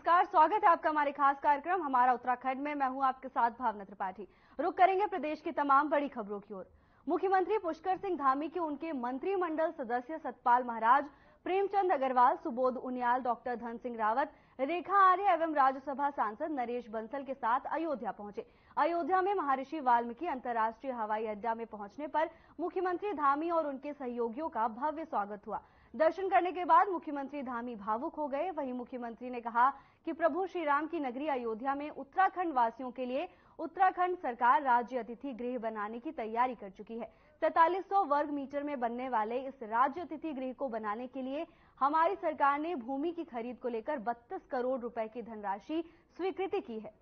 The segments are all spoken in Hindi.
नमस्कार, स्वागत है आपका हमारे खास कार्यक्रम हमारा उत्तराखंड में। मैं हूं आपके साथ भावना त्रिपाठी। रुक करेंगे प्रदेश की तमाम बड़ी खबरों की ओर। मुख्यमंत्री पुष्कर सिंह धामी के उनके मंत्रिमंडल सदस्य सतपाल महाराज, प्रेमचंद अग्रवाल, सुबोध उनियाल, डॉक्टर धन सिंह रावत, रेखा आर्य एवं राज्यसभा सांसद नरेश बंसल के साथ अयोध्या पहुंचे। अयोध्या में महर्षि वाल्मीकि अंतर्राष्ट्रीय हवाई अड्डा में पहुंचने पर मुख्यमंत्री धामी और उनके सहयोगियों का भव्य स्वागत हुआ। दर्शन करने के बाद मुख्यमंत्री धामी भावुक हो गए। वहीं मुख्यमंत्री ने कहा कि प्रभु श्री राम की नगरी अयोध्या में उत्तराखंड वासियों के लिए उत्तराखंड सरकार राज्य अतिथि गृह बनाने की तैयारी कर चुकी है। 4300 वर्ग मीटर में बनने वाले इस राज्य अतिथि गृह को बनाने के लिए हमारी सरकार ने भूमि की खरीद को लेकर 32 करोड़ रुपए की धनराशि स्वीकृति की है।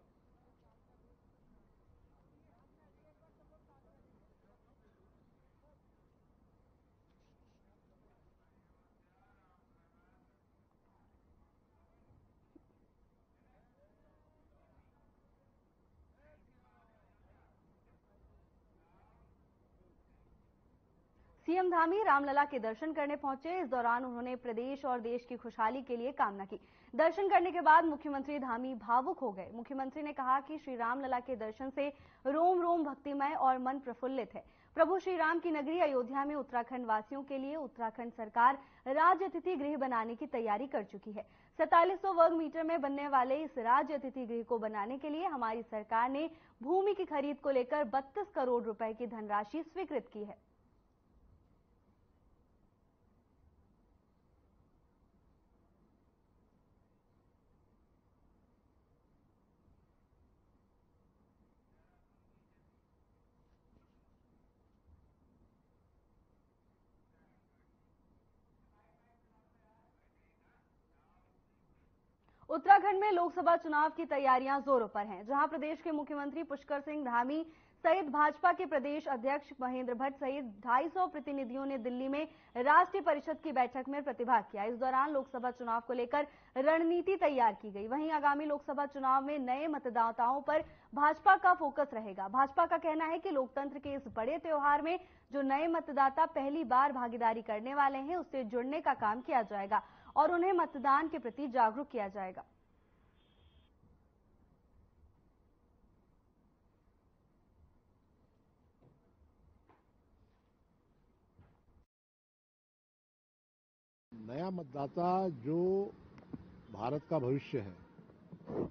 सीएम धामी रामलला के दर्शन करने पहुंचे। इस दौरान उन्होंने प्रदेश और देश की खुशहाली के लिए कामना की। दर्शन करने के बाद मुख्यमंत्री धामी भावुक हो गए। मुख्यमंत्री ने कहा कि श्री रामलला के दर्शन से रोम रोम भक्तिमय और मन प्रफुल्लित है। प्रभु श्री राम की नगरी अयोध्या में उत्तराखंड वासियों के लिए उत्तराखंड सरकार राज्य अतिथि गृह बनाने की तैयारी कर चुकी है। 4700 वर्ग मीटर में बनने वाले इस राज्य अतिथि गृह को बनाने के लिए हमारी सरकार ने भूमि की खरीद को लेकर 32 करोड़ रुपए की धनराशि स्वीकृत की है। उत्तराखंड में लोकसभा चुनाव की तैयारियां जोरों पर हैं, जहां प्रदेश के मुख्यमंत्री पुष्कर सिंह धामी सहित भाजपा के प्रदेश अध्यक्ष महेंद्र भट्ट सहित 250 प्रतिनिधियों ने दिल्ली में राष्ट्रीय परिषद की बैठक में प्रतिभाग किया। इस दौरान लोकसभा चुनाव को लेकर रणनीति तैयार की गई। वहीं आगामी लोकसभा चुनाव में नए मतदाताओं पर भाजपा का फोकस रहेगा। भाजपा का कहना है कि लोकतंत्र के इस बड़े त्योहार में जो नए मतदाता पहली बार भागीदारी करने वाले हैं, उससे जुड़ने का काम किया जाएगा और उन्हें मतदान के प्रति जागरूक किया जाएगा। नया मतदाता जो भारत का भविष्य है,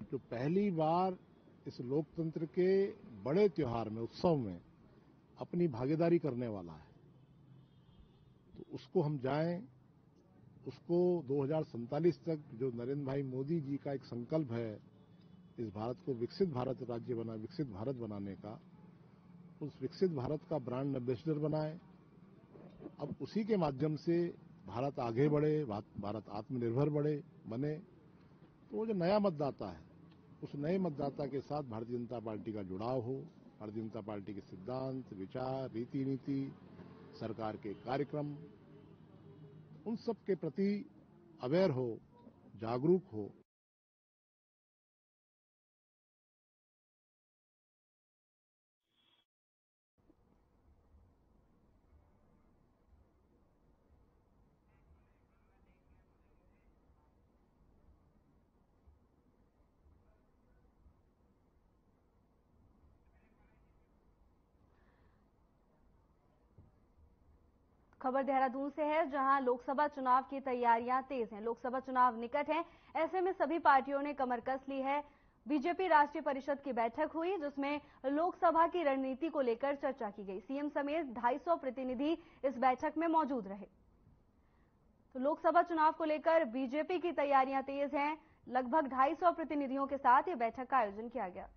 जो पहली बार इस लोकतंत्र के बड़े त्योहार में, उत्सव में अपनी भागीदारी करने वाला है, तो उसको हम जाएं, उसको 2047 तक जो नरेंद्र भाई मोदी जी का एक संकल्प है इस भारत को विकसित भारत बनाने का, उस विकसित भारत का ब्रांड एम्बेसडर बनाए। अब उसी के माध्यम से भारत आगे बढ़े, भारत आत्मनिर्भर बने। तो वो जो नया मतदाता है, उस नए मतदाता के साथ भारतीय जनता पार्टी का जुड़ाव हो, भारतीय जनता पार्टी के सिद्धांत, विचार, रीति नीति, सरकार के कार्यक्रम, उन सब के प्रति अवेयर हो, जागरूक हो। खबर देहरादून से है, जहां लोकसभा चुनाव की तैयारियां तेज हैं। लोकसभा चुनाव निकट हैं, ऐसे में सभी पार्टियों ने कमर कस ली है। बीजेपी राष्ट्रीय परिषद की बैठक हुई, जिसमें लोकसभा की रणनीति को लेकर चर्चा की गई। सीएम समेत 250 प्रतिनिधि इस बैठक में मौजूद रहे। तो लोकसभा चुनाव को लेकर बीजेपी की तैयारियां तेज हैं। लगभग 250 प्रतिनिधियों के साथ ये बैठक का आयोजन किया गया।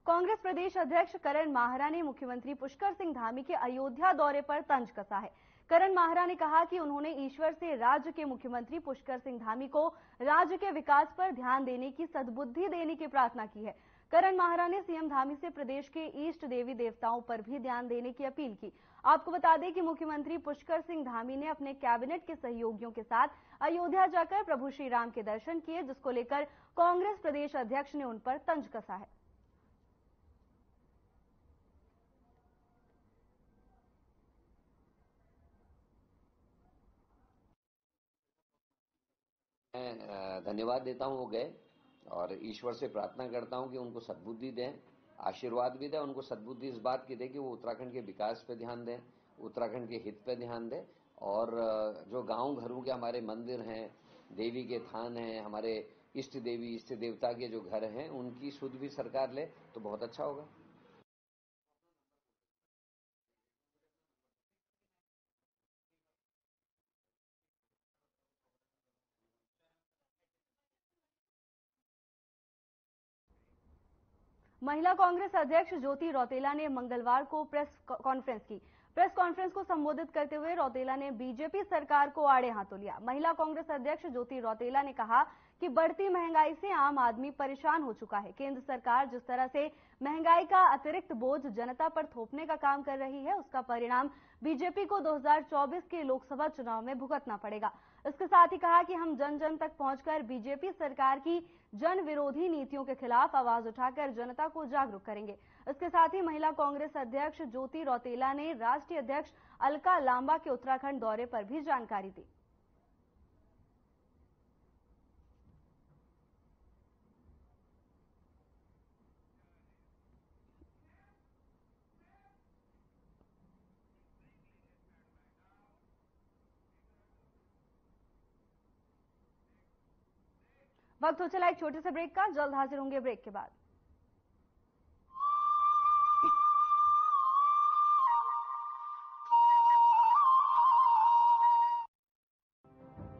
कांग्रेस प्रदेश अध्यक्ष करण माहरा ने मुख्यमंत्री पुष्कर सिंह धामी के अयोध्या दौरे पर तंज कसा है। करण माहरा ने कहा कि उन्होंने ईश्वर से राज्य के मुख्यमंत्री पुष्कर सिंह धामी को राज्य के विकास पर ध्यान देने की सद्बुद्धि देने की प्रार्थना की है। करण माहरा ने सीएम धामी से प्रदेश के इष्ट देवी देवताओं पर भी ध्यान देने की अपील की। आपको बता दें कि मुख्यमंत्री पुष्कर सिंह धामी ने अपने कैबिनेट के सहयोगियों के साथ अयोध्या जाकर प्रभु श्री राम के दर्शन किए, जिसको लेकर कांग्रेस प्रदेश अध्यक्ष ने उन पर तंज कसा है। मैं धन्यवाद देता हूं वो गए और ईश्वर से प्रार्थना करता हूं कि उनको सद्बुद्धि दें, आशीर्वाद भी दें, उनको सद्बुद्धि इस बात की दें कि वो उत्तराखंड के विकास पे ध्यान दें, उत्तराखंड के हित पे ध्यान दें और जो गांव घरों के हमारे मंदिर हैं, देवी के थान हैं, हमारे इष्ट देवी इष्ट देवता के जो घर हैं उनकी सुध भी सरकार ले तो बहुत अच्छा होगा। महिला कांग्रेस अध्यक्ष ज्योति रौतेला ने मंगलवार को प्रेस कॉन्फ्रेंस की। प्रेस कॉन्फ्रेंस को संबोधित करते हुए रौतेला ने बीजेपी सरकार को आड़े हाथों लिया। महिला कांग्रेस अध्यक्ष ज्योति रौतेला ने कहा कि बढ़ती महंगाई से आम आदमी परेशान हो चुका है। केंद्र सरकार जिस तरह से महंगाई का अतिरिक्त बोझ जनता पर थोपने का काम कर रही है, उसका परिणाम बीजेपी को 2024 के लोकसभा चुनाव में भुगतना पड़ेगा। इसके साथ ही कहा कि हम जन जन तक पहुंचकर बीजेपी सरकार की जन विरोधी नीतियों के खिलाफ आवाज उठाकर जनता को जागरूक करेंगे। इसके साथ ही महिला कांग्रेस अध्यक्ष ज्योति रौतेला ने राष्ट्रीय अध्यक्ष अलका लांबा के उत्तराखंड दौरे पर भी जानकारी दी। वक्त हो चला एक छोटे से ब्रेक का, जल्द हाजिर होंगे ब्रेक के बाद।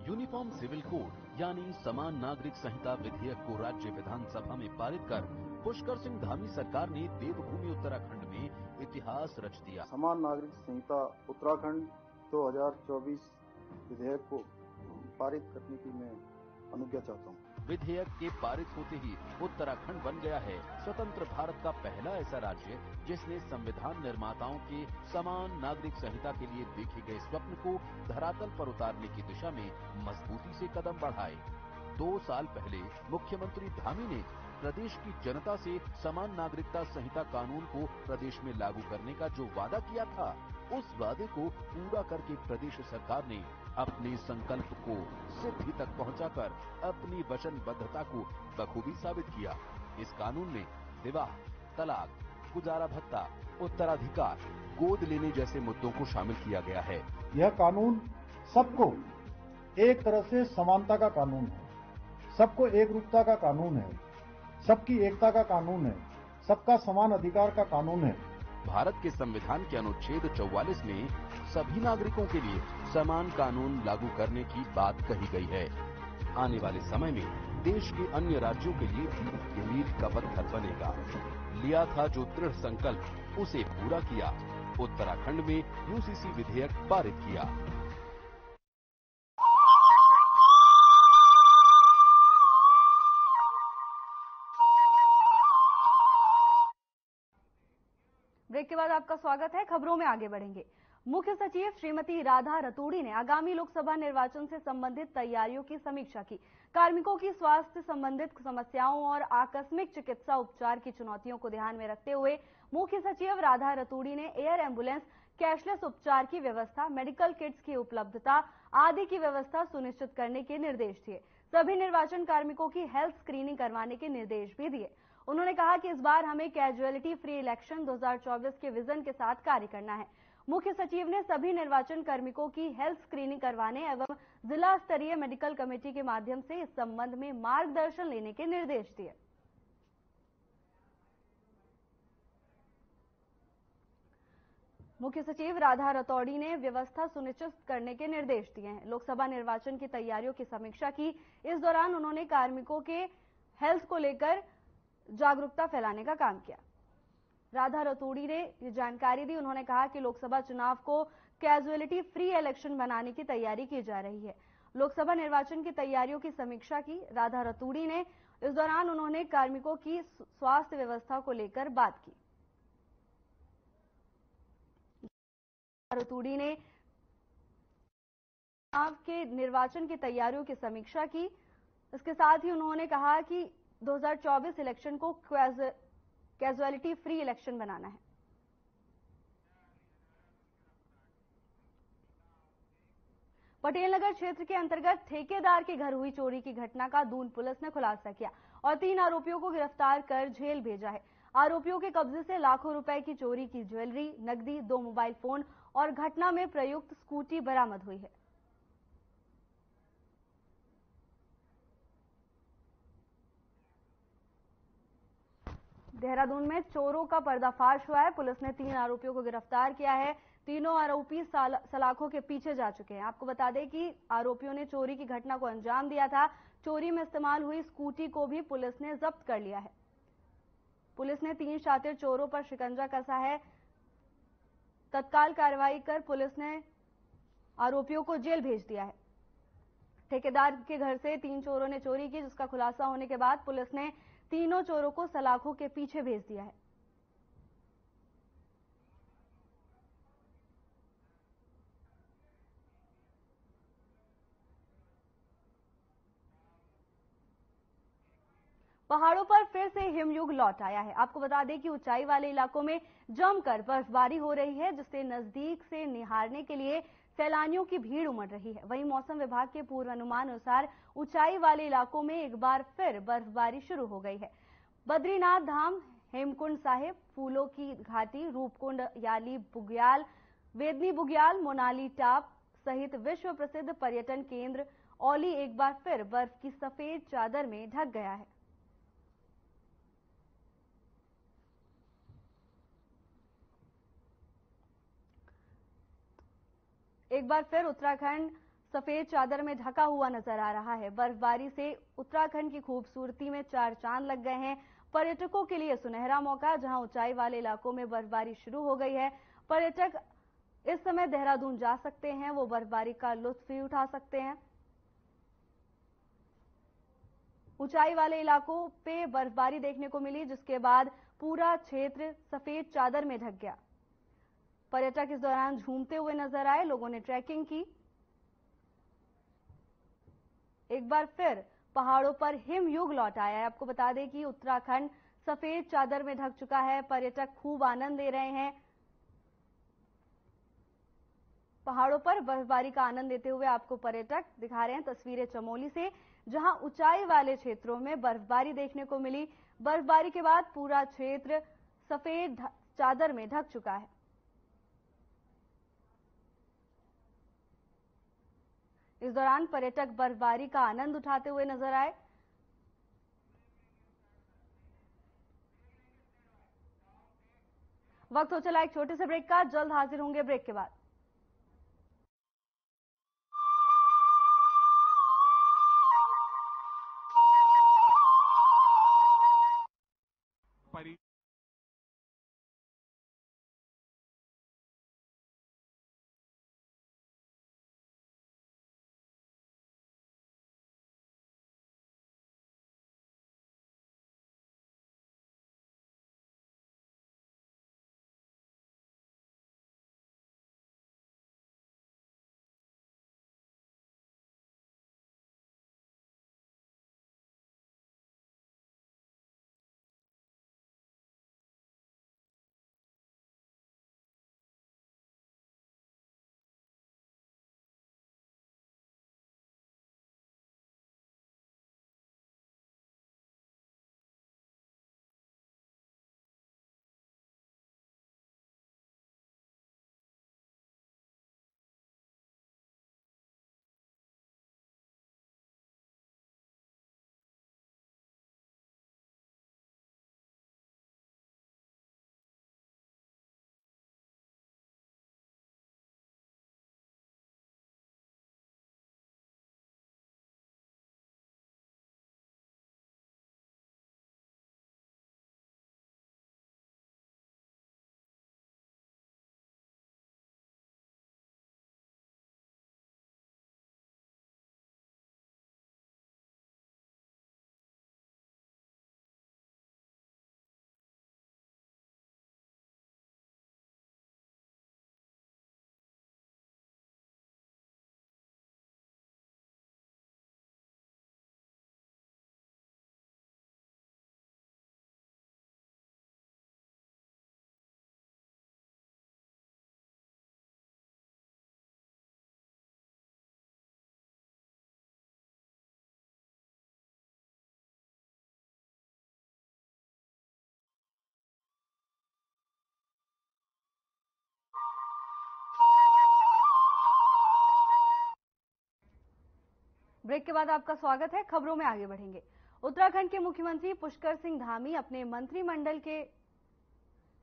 यूनिफॉर्म सिविल कोड यानी समान नागरिक संहिता विधेयक को राज्य विधानसभा में पारित कर पुष्कर सिंह धामी सरकार ने देवभूमि उत्तराखंड में इतिहास रच दिया। समान नागरिक संहिता उत्तराखंड 2024 विधेयक को पारित करने की मैं अनुज्ञा चाहता हूँ। विधेयक के पारित होते ही उत्तराखंड बन गया है स्वतंत्र भारत का पहला ऐसा राज्य जिसने संविधान निर्माताओं के समान नागरिक संहिता के लिए देखे गए स्वप्न को धरातल पर उतारने की दिशा में मजबूती से कदम बढ़ाए। 2 साल पहले मुख्यमंत्री धामी ने प्रदेश की जनता से समान नागरिकता संहिता कानून को प्रदेश में लागू करने का जो वादा किया था, उस वादे को पूरा करके प्रदेश सरकार ने अपने संकल्प को सिद्धि तक पहुंचाकर अपनी वचनबद्धता को बखूबी साबित किया। इस कानून में विवाह, तलाक, गुजारा भत्ता, उत्तराधिकार, गोद लेने जैसे मुद्दों को शामिल किया गया है। यह कानून सबको एक तरह से समानता का कानून है, सबको एक रूपता का कानून है, सबकी एकता का कानून है, सबका समान अधिकार का कानून है। भारत के संविधान के अनुच्छेद 44 में सभी नागरिकों के लिए समान कानून लागू करने की बात कही गई है। आने वाले समय में देश के अन्य राज्यों के लिए भी मील का पत्थर बनेगा। लिया था जो दृढ़ संकल्प, उसे पूरा किया। उत्तराखंड में यूसीसी विधेयक पारित किया। ब्रेक के बाद आपका स्वागत है। खबरों में आगे बढ़ेंगे। मुख्य सचिव श्रीमती राधा रतूड़ी ने आगामी लोकसभा निर्वाचन से संबंधित तैयारियों की समीक्षा की। कार्मिकों की स्वास्थ्य संबंधित समस्याओं और आकस्मिक चिकित्सा उपचार की चुनौतियों को ध्यान में रखते हुए मुख्य सचिव राधा रतूड़ी ने एयर एम्बुलेंस, कैशलेस उपचार की व्यवस्था, मेडिकल किट्स की उपलब्धता आदि की व्यवस्था सुनिश्चित करने के निर्देश दिए। सभी निर्वाचन कार्मिकों की हेल्थ स्क्रीनिंग करवाने के निर्देश भी दिए। उन्होंने कहा कि इस बार हमें कैजुअलिटी फ्री इलेक्शन 2024 के विजन के साथ कार्य करना है। मुख्य सचिव ने सभी निर्वाचन कार्मिकों की हेल्थ स्क्रीनिंग करवाने एवं जिला स्तरीय मेडिकल कमेटी के माध्यम से इस संबंध में मार्गदर्शन लेने के निर्देश दिए। मुख्य सचिव राधा रतौड़ी ने व्यवस्था सुनिश्चित करने के निर्देश दिए हैं। लोकसभा निर्वाचन की तैयारियों की समीक्षा की। इस दौरान उन्होंने कार्मिकों के हेल्थ को लेकर जागरूकता फैलाने का काम किया। राधा रतूड़ी ने ये जानकारी दी। उन्होंने कहा कि लोकसभा चुनाव को कैजुअलिटी फ्री इलेक्शन बनाने की तैयारी की जा रही है। लोकसभा निर्वाचन की तैयारियों की समीक्षा की राधा रतूड़ी ने। इस दौरान उन्होंने कार्मिकों की स्वास्थ्य व्यवस्था को लेकर बात की। रतूड़ी ने चुनाव के निर्वाचन की तैयारियों की समीक्षा की। इसके साथ ही उन्होंने कहा कि 2024 इलेक्शन को कैजुअलिटी फ्री इलेक्शन बनाना है। पटेल नगर क्षेत्र के अंतर्गत ठेकेदार के घर हुई चोरी की घटना का दून पुलिस ने खुलासा किया और 3 आरोपियों को गिरफ्तार कर जेल भेजा है। आरोपियों के कब्जे से लाखों रुपए की चोरी की ज्वेलरी, नकदी, 2 मोबाइल फोन और घटना में प्रयुक्त स्कूटी बरामद हुई है। देहरादून में चोरों का पर्दाफाश हुआ है। पुलिस ने 3 आरोपियों को गिरफ्तार किया है। तीनों आरोपी सलाखों के पीछे जा चुके हैं। आपको बता दें कि आरोपियों ने चोरी की घटना को अंजाम दिया था। चोरी में इस्तेमाल हुई स्कूटी को भी पुलिस ने जब्त कर लिया है। पुलिस ने 3 शातिर चोरों पर शिकंजा कसा है। तत्काल कार्रवाई कर पुलिस ने आरोपियों को जेल भेज दिया है। ठेकेदार के घर से 3 चोरों ने चोरी की, जिसका खुलासा होने के बाद पुलिस ने तीनों चोरों को सलाखों के पीछे भेज दिया है। पहाड़ों पर फिर से हिमयुग लौट आया है। आपको बता दें कि ऊंचाई वाले इलाकों में जमकर बर्फबारी हो रही है, जिससे नजदीक से निहारने के लिए सैलानियों की भीड़ उमड़ रही है। वहीं मौसम विभाग के पूर्वानुमान अनुसार ऊंचाई वाले इलाकों में एक बार फिर बर्फबारी शुरू हो गई है। बद्रीनाथ धाम, हेमकुंड साहिब, फूलों की घाटी, रूपकुंड, याली बुग्याल, वेदनी बुग्याल, मोनाली टाप सहित विश्व प्रसिद्ध पर्यटन केंद्र औली एक बार फिर बर्फ की सफेद चादर में ढक गया है। एक बार फिर उत्तराखंड सफेद चादर में ढका हुआ नजर आ रहा है। बर्फबारी से उत्तराखंड की खूबसूरती में 4 चांद लग गए हैं। पर्यटकों के लिए सुनहरा मौका, जहां ऊंचाई वाले इलाकों में बर्फबारी शुरू हो गई है। पर्यटक इस समय देहरादून जा सकते हैं, वो बर्फबारी का लुत्फ भी उठा सकते हैं। ऊंचाई वाले इलाकों पे बर्फबारी देखने को मिली, जिसके बाद पूरा क्षेत्र सफेद चादर में ढक गया। पर्यटक इस दौरान झूमते हुए नजर आए, लोगों ने ट्रैकिंग की। एक बार फिर पहाड़ों पर हिमयुग लौट आया है। आपको बता दें कि उत्तराखंड सफेद चादर में ढक चुका है। पर्यटक खूब आनंद ले रहे हैं। पहाड़ों पर बर्फबारी का आनंद लेते हुए आपको पर्यटक दिखा रहे हैं तस्वीरें चमोली से, जहां ऊंचाई वाले क्षेत्रों में बर्फबारी देखने को मिली। बर्फबारी के बाद पूरा क्षेत्र सफेद चादर में ढक चुका है। इस दौरान पर्यटक बर्फबारी का आनंद उठाते हुए नजर आए। वक्त हो चला एक छोटे से ब्रेक का, जल्द हाजिर होंगे ब्रेक के बाद। ब्रेक के बाद आपका स्वागत है। खबरों में आगे बढ़ेंगे। उत्तराखंड के मुख्यमंत्री पुष्कर सिंह धामी अपने मंत्रिमंडल के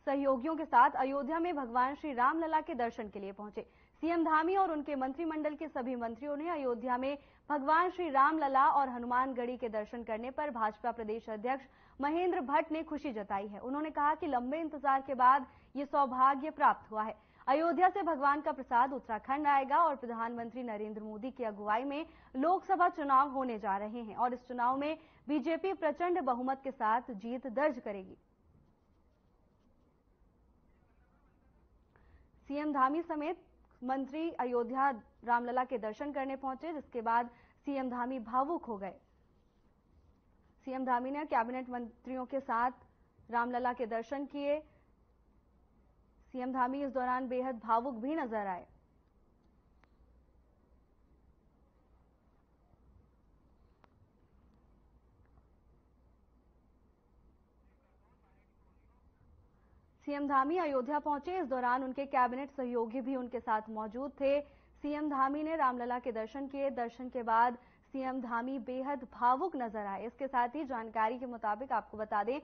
सहयोगियों के साथ अयोध्या में भगवान श्री रामलला के दर्शन के लिए पहुंचे। सीएम धामी और उनके मंत्रिमंडल के सभी मंत्रियों ने अयोध्या में भगवान श्री रामलला और हनुमानगढ़ी के दर्शन करने पर भाजपा प्रदेश अध्यक्ष महेंद्र भट्ट ने खुशी जताई है। उन्होंने कहा कि लंबे इंतजार के बाद ये सौभाग्य प्राप्त हुआ है। अयोध्या से भगवान का प्रसाद उत्तराखंड आएगा और प्रधानमंत्री नरेंद्र मोदी की अगुवाई में लोकसभा चुनाव होने जा रहे हैं और इस चुनाव में बीजेपी प्रचंड बहुमत के साथ जीत दर्ज करेगी। सीएम धामी समेत मंत्री अयोध्या रामलला के दर्शन करने पहुंचे, जिसके बाद सीएम धामी भावुक हो गए। सीएम धामी ने कैबिनेट मंत्रियों के साथ रामलला के दर्शन किए। सीएम धामी इस दौरान बेहद भावुक भी नजर आए। सीएम धामी अयोध्या पहुंचे, इस दौरान उनके कैबिनेट सहयोगी भी उनके साथ मौजूद थे। सीएम धामी ने रामलला के दर्शन किए। दर्शन के बाद सीएम धामी बेहद भावुक नजर आए। इसके साथ ही जानकारी के मुताबिक आपको बता दें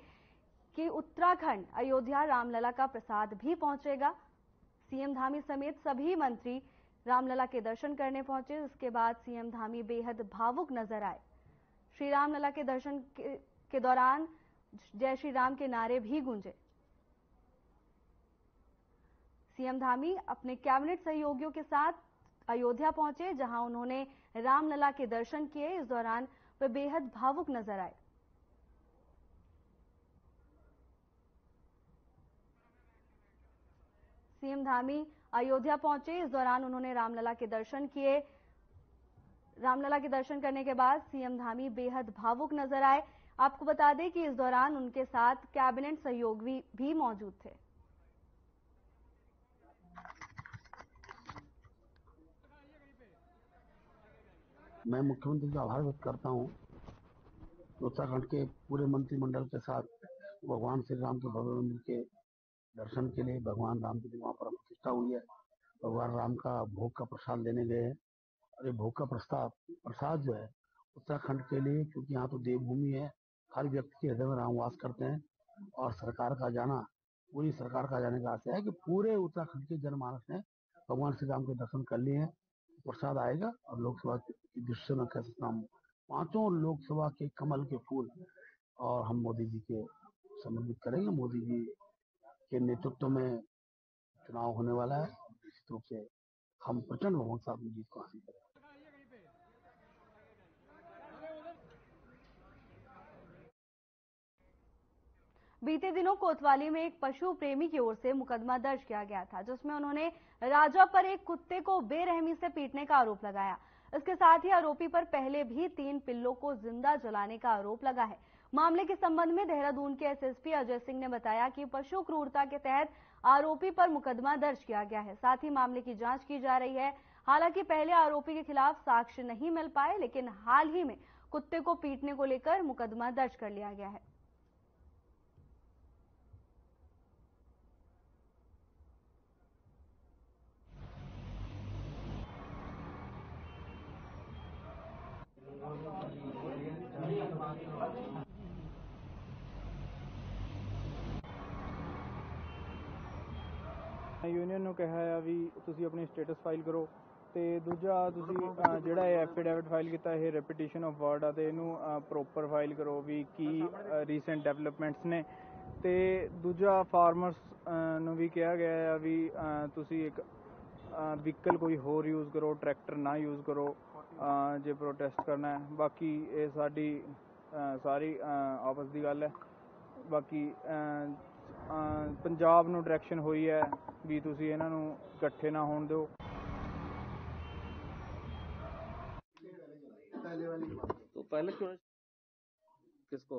कि उत्तराखंड अयोध्या रामलला का प्रसाद भी पहुंचेगा। सीएम धामी समेत सभी मंत्री रामलला के दर्शन करने पहुंचे। इसके बाद सीएम धामी बेहद भावुक नजर आए। श्री रामलला के दर्शन के दौरान जय श्री राम के नारे भी गूंजे। सीएम धामी अपने कैबिनेट सहयोगियों के साथ अयोध्या पहुंचे, जहां उन्होंने रामलला के दर्शन किए। इस दौरान वे बेहद भावुक नजर आए। सीएम धामी अयोध्या पहुंचे, इस दौरान उन्होंने रामलला के दर्शन किए। रामलला के दर्शन करने के बाद सीएम धामी बेहद भावुक नजर आए। आपको बता दें कि इस दौरान उनके साथ कैबिनेट सहयोगी भी मौजूद थे। मैं मुख्यमंत्री का आभार व्यक्त करता हूं। उत्तराखंड के पूरे मंत्रिमंडल के साथ भगवान श्री राम के भव्य मंदिर के दर्शन के लिए भगवान राम की वहां पर प्रतिष्ठा हुई है। भगवान राम का भोग का प्रसाद लेने गए हैं और ये भोग का प्रसाद जो है उत्तराखंड के लिए, क्योंकि यहाँ तो देवभूमि है, हर व्यक्ति के हृदय में राम वास करते हैं और सरकार का जाना, पूरी सरकार का जाने का आशय है कि पूरे उत्तराखंड के जनमानस ने भगवान श्री राम के दर्शन कर लिए हैं। प्रसाद आएगा और लोकसभा की दृश्य में कैसे नाम 5 लोकसभा के कमल के फूल और हम मोदी जी के समर्पित करेंगे। मोदी जी के नेतृत्व में चुनाव होने वाला है। निश्चित रूप से हम प्रचंड बहुमत के साथ जीत को हासिल करेंगे। बीते दिनों कोतवाली में एक पशु प्रेमी की ओर से मुकदमा दर्ज किया गया था, जिसमें उन्होंने राजा पर एक कुत्ते को बेरहमी से पीटने का आरोप लगाया। इसके साथ ही आरोपी पर पहले भी 3 पिल्लों को जिंदा जलाने का आरोप लगा है। मामले के संबंध में देहरादून के एसएसपी अजय सिंह ने बताया कि पशु क्रूरता के तहत आरोपी पर मुकदमा दर्ज किया गया है। साथ ही मामले की जांच की जा रही है। हालांकि पहले आरोपी के खिलाफ साक्ष्य नहीं मिल पाए, लेकिन हाल ही में कुत्ते को पीटने को लेकर मुकदमा दर्ज कर लिया गया है। यूनियन ਨੂੰ ਕਿਹਾ ਹੈ ਵੀ ਤੁਸੀਂ ਆਪਣੀ ਸਟੇਟਸ ਫਾਈਲ ਕਰੋ ਤੇ ਦੂਜਾ ਤੁਸੀਂ ਜਿਹੜਾ ਇਹ ਐਫੀਡੇਵਿਟ ਫਾਈਲ ਕੀਤਾ ਇਹ ਰੈਪੀਟੀਸ਼ਨ ਆਫ ਵਰਡ ਆ ਤੇ ਇਹਨੂੰ ਪ੍ਰੋਪਰ ਫਾਈਲ ਕਰੋ ਵੀ ਕੀ ਰੀਸੈਂਟ ਡਿਵੈਲਪਮੈਂਟਸ ਨੇ। ਤੇ ਦੂਜਾ ਫਾਰਮਰਸ ਨੂੰ ਵੀ ਕਿਹਾ ਗਿਆ ਆ ਵੀ ਤੁਸੀਂ ਇੱਕ ਵਹੀਕਲ ਕੋਈ ਹੋਰ ਯੂਜ਼ ਕਰੋ, ਟਰੈਕਟਰ ਨਾ ਯੂਜ਼ ਕਰੋ ਜੇ ਪ੍ਰੋਟੈਸਟ ਕਰਨਾ ਹੈ। ਬਾਕੀ ਇਹ ਸਾਡੀ ਸਾਰੀ ਆਪਸ ਦੀ ਗੱਲ ਹੈ। ਬਾਕੀ ਪੰਜਾਬ ਨੂੰ ਡਾਇਰੈਕਸ਼ਨ ਹੋਈ ਹੈ ਵੀ ਤੁਸੀਂ ਇਹਨਾਂ ਨੂੰ ਇਕੱਠੇ ਨਾ ਹੋਣ ਦਿਓ। तो पहले क्यों किसको?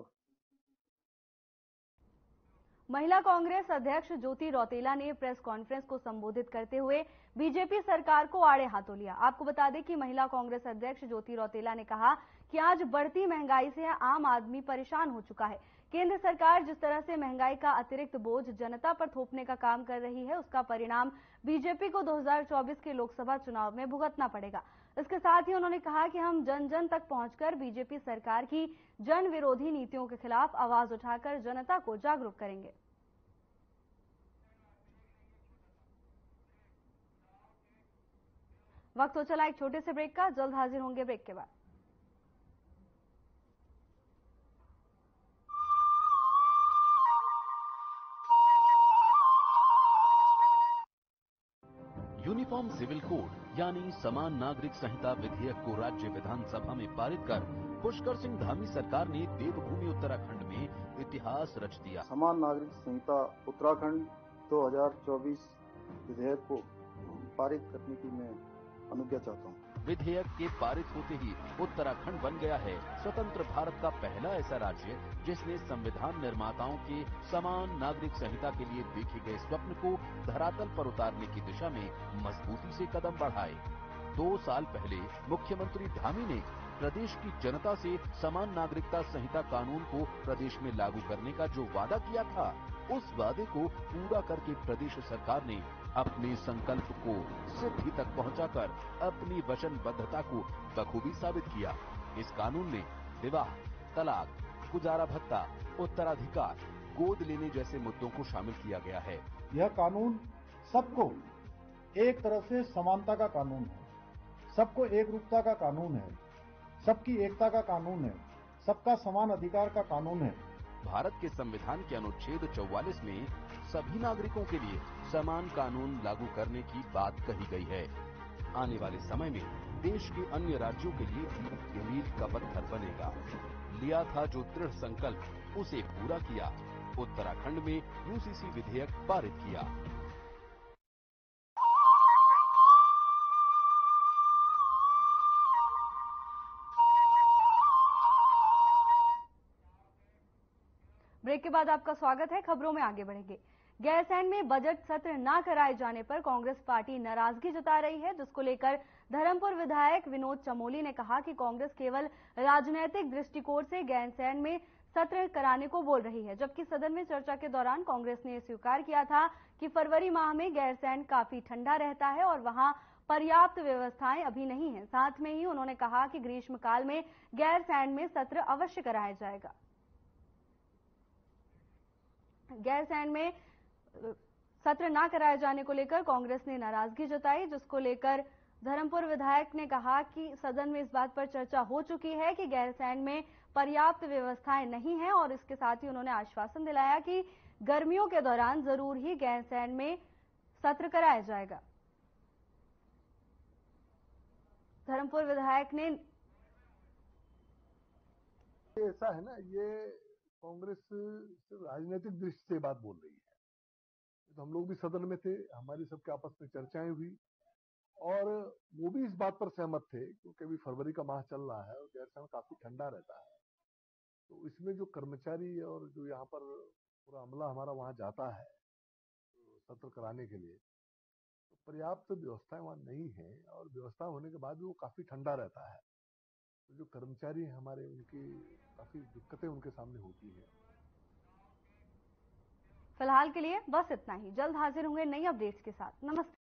महिला कांग्रेस अध्यक्ष ज्योति रौतेला ने प्रेस कॉन्फ्रेंस को संबोधित करते हुए बीजेपी सरकार को आड़े हाथों लिया। आपको बता दें कि महिला कांग्रेस अध्यक्ष ज्योति रौतेला ने कहा कि आज बढ़ती महंगाई से आम आदमी परेशान हो चुका है। केंद्र सरकार जिस तरह से महंगाई का अतिरिक्त बोझ जनता पर थोपने का काम कर रही है, उसका परिणाम बीजेपी को 2024 के लोकसभा चुनाव में भुगतना पड़ेगा। इसके साथ ही उन्होंने कहा कि हम जन जन तक पहुंचकर बीजेपी सरकार की जन विरोधी नीतियों के खिलाफ आवाज उठाकर जनता को जागरूक करेंगे। वक्त हो चला एक छोटे से ब्रेक का, जल्द हाजिर होंगे ब्रेक के बाद। यूनिफॉर्म सिविल कोड यानी समान नागरिक संहिता विधेयक को राज्य विधानसभा में पारित कर पुष्कर सिंह धामी सरकार ने देवभूमि उत्तराखंड में इतिहास रच दिया। समान नागरिक संहिता उत्तराखंड 2024 विधेयक को पारित करने की मैं अनुज्ञा चाहता हूँ। विधेयक के पारित होते ही उत्तराखंड बन गया है स्वतंत्र भारत का पहला ऐसा राज्य जिसने संविधान निर्माताओं के समान नागरिक संहिता के लिए देखे गए स्वप्न को धरातल पर उतारने की दिशा में मजबूती से कदम बढ़ाए। 2 साल पहले मुख्यमंत्री धामी ने प्रदेश की जनता से समान नागरिकता संहिता कानून को प्रदेश में लागू करने का जो वादा किया था, उस वादे को पूरा करके प्रदेश सरकार ने अपने संकल्प को सिद्धि तक पहुंचाकर अपनी वचनबद्धता को बखूबी साबित किया। इस कानून में विवाह, तलाक, गुजारा भत्ता, उत्तराधिकार, गोद लेने जैसे मुद्दों को शामिल किया गया है। यह कानून सबको एक तरह से समानता का कानून है, सबको एक रूपता का कानून है, सबकी एकता का कानून है, सबका समान अधिकार का कानून है। भारत के संविधान के अनुच्छेद 44 में सभी नागरिकों के लिए समान कानून लागू करने की बात कही गई है। आने वाले समय में देश के अन्य राज्यों के लिए भी मील का पत्थर बनेगा। लिया था जो दृढ़ संकल्प, उसे पूरा किया। उत्तराखंड में यूसीसी विधेयक पारित किया। ब्रेक के बाद आपका स्वागत है। खबरों में आगे बढ़ेंगे। गैरसैंण में बजट सत्र न कराए जाने पर कांग्रेस पार्टी नाराजगी जता रही है, जिसको लेकर धर्मपुर विधायक विनोद चमोली ने कहा कि कांग्रेस केवल राजनीतिक दृष्टिकोण से गैरसैंण में सत्र कराने को बोल रही है, जबकि सदन में चर्चा के दौरान कांग्रेस ने स्वीकार किया था कि फरवरी माह में गैरसैंण काफी ठंडा रहता है और वहां पर्याप्त व्यवस्थाएं अभी नहीं है। साथ में ही उन्होंने कहा कि ग्रीष्मकाल में गैरसैंण में सत्र अवश्य कराया जाएगा। गैरसैंण में सत्र न कराए जाने को लेकर कांग्रेस ने नाराजगी जताई, जिसको लेकर धर्मपुर विधायक ने कहा कि सदन में इस बात पर चर्चा हो चुकी है कि गैरसैंण में पर्याप्त व्यवस्थाएं नहीं हैं और इसके साथ ही उन्होंने आश्वासन दिलाया कि गर्मियों के दौरान जरूर ही गैरसैंण में सत्र कराया जाएगा। धर्मपुर विधायक ने ऐसा है ना, ये कांग्रेस सिर्फ राजनीतिक दृष्टि से बात बोल रही है। तो हम लोग भी सदन में थे, हमारी सबके आपस में चर्चाएं हुई और वो भी इस बात पर सहमत थे, क्योंकि अभी फरवरी का माह चल रहा है और गैरसैंण काफी ठंडा रहता है। तो इसमें जो कर्मचारी और जो यहाँ पर पूरा अमला हमारा वहां जाता है सत्र कराने के लिए, तो पर्याप्त व्यवस्थाएं वहां नहीं है और व्यवस्था होने के बाद भी वो काफी ठंडा रहता है। तो जो कर्मचारी हैं हमारे, उनकी काफी दिक्कतें उनके सामने होती हैं। फिलहाल के लिए बस इतना ही। जल्द हाजिर होंगे नई अपडेट्स के साथ। नमस्ते।